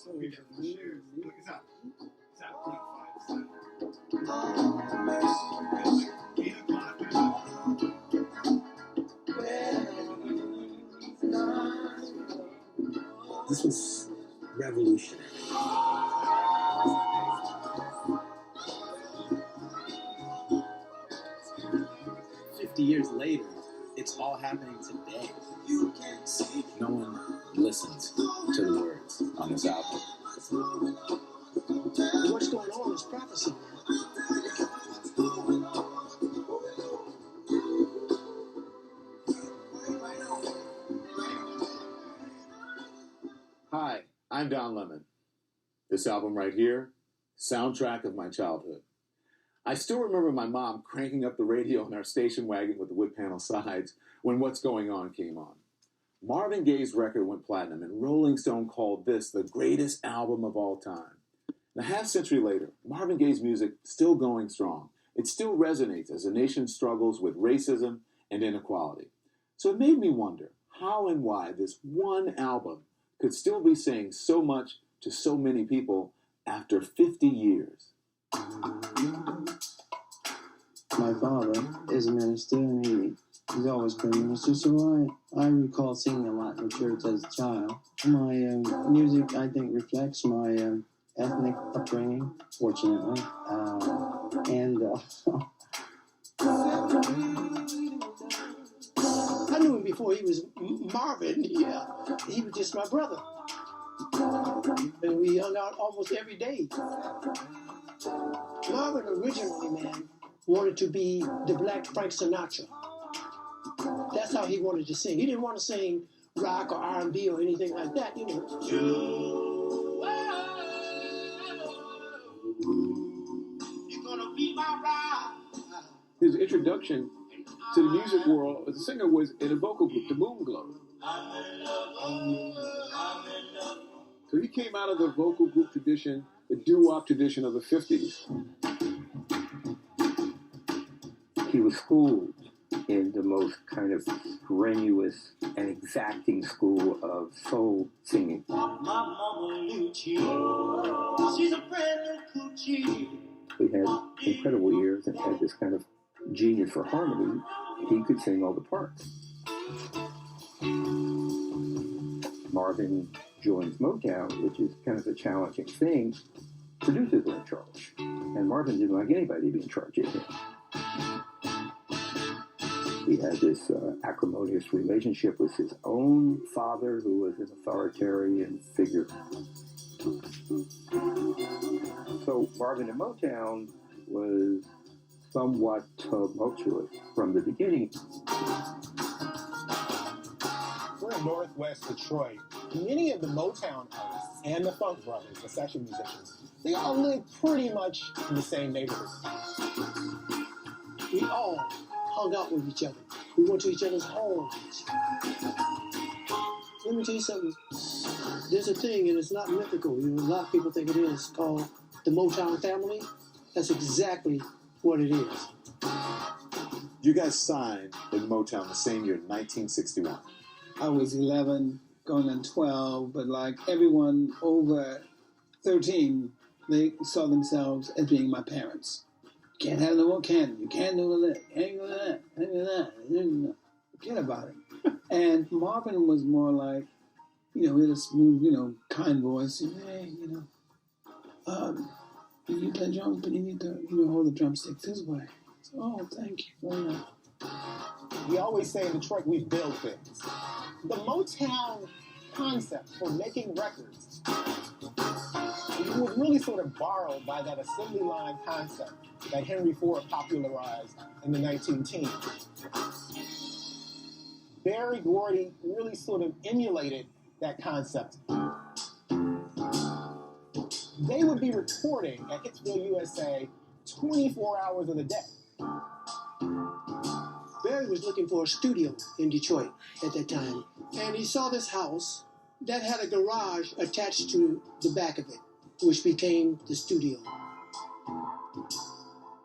This was revolutionary. Years later, it's all happening today. No one listens to the words on this album. What's going on is prophecy. Hi, I'm Don Lemon. This album right here, soundtrack of my childhood. I still remember my mom cranking up the radio in our station wagon with the wood panel sides when What's Going On came on. Marvin Gaye's record went platinum, and Rolling Stone called this the greatest album of all time. And a half-century later, Marvin Gaye's music still going strong. It still resonates as the nation struggles with racism and inequality. So it made me wonder how and why this one album could still be saying so much to so many people after 50 years. My father is a minister, and he's always been a minister, so I recall singing a lot in church as a child. My music, I think, reflects my ethnic upbringing, fortunately. I knew him before he was Marvin. Yeah, he was just my brother. And we hung out almost every day. Marvin originally, man, wanted to be the black Frank Sinatra. That's how he wanted to sing. He didn't want to sing rock or R&B or anything like that, you know. You're gonna be my ride. His introduction to the music world as a singer was in a vocal group, the Moon Glow. So he came out of the vocal group tradition, the doo-wop tradition of the 50s. He was schooled in the most kind of strenuous and exacting school of soul singing. My mama Lucci, she's a brand new coochie. He had incredible ears and had this kind of genius for harmony. He could sing all the parts. Marvin joins Motown, which is kind of a challenging thing. Producers were in charge, and Marvin didn't like anybody to be in charge of him. He had this acrimonious relationship with his own father, who was an authoritarian figure. So Marvin and Motown was somewhat tumultuous from the beginning. We're in Northwest Detroit. Many of the Motown artists and the Funk Brothers, the session musicians, they all live pretty much in the same neighborhood. We all hung out with each other. We went to each other's homes. Let me tell you something. There's a thing, and it's not mythical. You know, a lot of people think it is, called the Motown family. That's exactly what it is. You guys signed in Motown the same year, 1961. I was 11, going on 12, but like everyone over 13, they saw themselves as being my parents. You can't have no more candy. You can't do that. You can't do that. You can't do that. Forget about it. And Marvin was more like, you know, he had a smooth, kind voice. Hey, you play drums, but you need to, hold the drumstick this way. So, oh, thank you. We always say in Detroit, we build things. The Motown concept for making records was really sort of borrowed by that assembly line concept that Henry Ford popularized in the 1910s. Berry Gordy really sort of emulated that concept. They would be recording at Hitsville, USA, 24 hours of the day. Barry was looking for a studio in Detroit at that time, and he saw this house that had a garage attached to the back of it, which became the studio.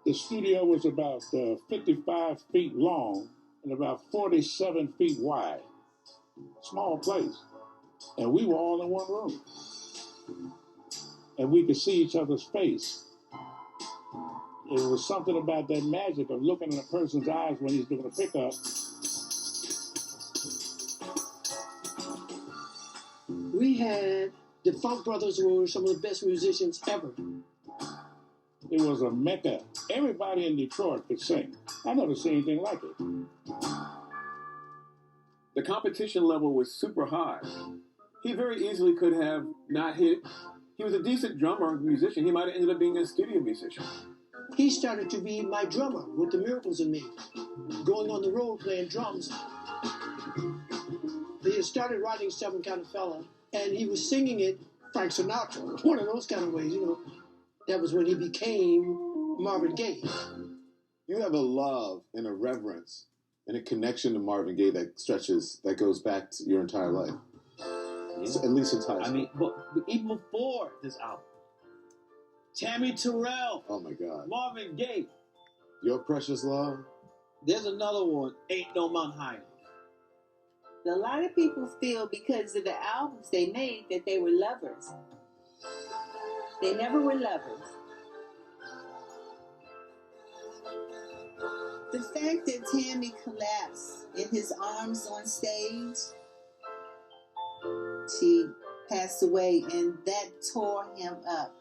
The studio was about 55 feet long and about 47 feet wide. Small place. And we were all in one room. and we could see each other's face. It was something about that magic of looking in a person's eyes when he's doing a pickup. We had the Funk Brothers, who were some of the best musicians ever. It was a mecca. Everybody in Detroit could sing. I never seen anything like it. The competition level was super high. He very easily could have not hit. He was a decent drummer and musician. He might have ended up being a studio musician. He started to be my drummer with the Miracles in Me, going on the road playing drums. He had started writing Seven Kind of Fella, and he was singing it Frank Sinatra, one of those kind of ways, you know. That was when he became Marvin Gaye. You have a love and a reverence and a connection to Marvin Gaye that goes back to your entire life. Yeah. So, at least since high school. I mean, but even before this album, Tammy Terrell. Oh my God. Marvin Gaye. Your Precious Love. There's another one, Ain't No Mountain High Enough. A lot of people feel because of the albums they made that they were lovers. They never were lovers. The fact that Tammy collapsed in his arms on stage, she passed away, and that tore him up.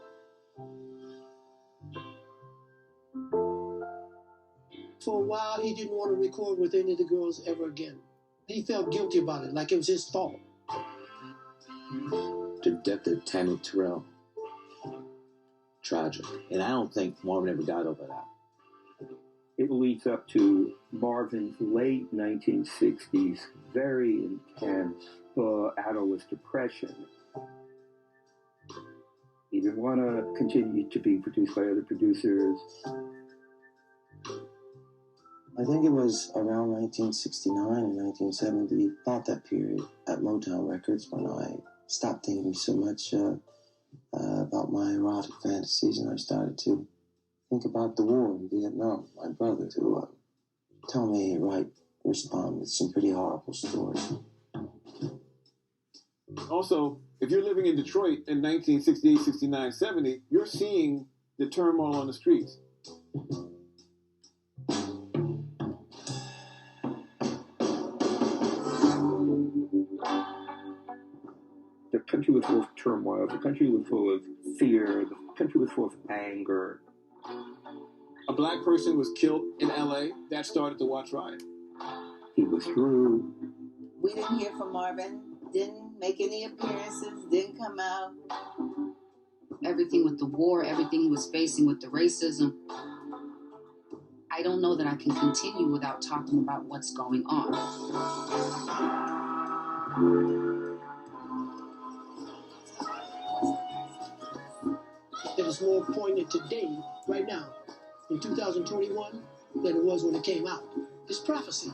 For a while, he didn't want to record with any of the girls ever again. He felt guilty about it, like it was his fault. The death of Tammy Terrell, tragic. And I don't think Marvin ever got over that. It leads up to Marvin's late 1960s, very intense adolescent depression. He didn't want to continue to be produced by other producers. I think it was around 1969 and 1970, about that period at Motown Records, when I stopped thinking so much about my erotic fantasies, and I started to think about the war in Vietnam. My brother to tell me, respond with some pretty horrible stories. Also, if you're living in Detroit in 1968, 69, 70, you're seeing the turmoil on the streets. The country was full of turmoil. The country was full of fear. The country was full of anger. A black person was killed in LA. That started the Watch Riot. He withdrew. We didn't hear from Marvin, didn't make any appearances, didn't come out. Everything with the war, everything he was facing with the racism. I don't know that I can continue without talking about what's going on. It is more poignant today, right now, in 2021, than it was when it came out. It's prophecy.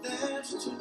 There's too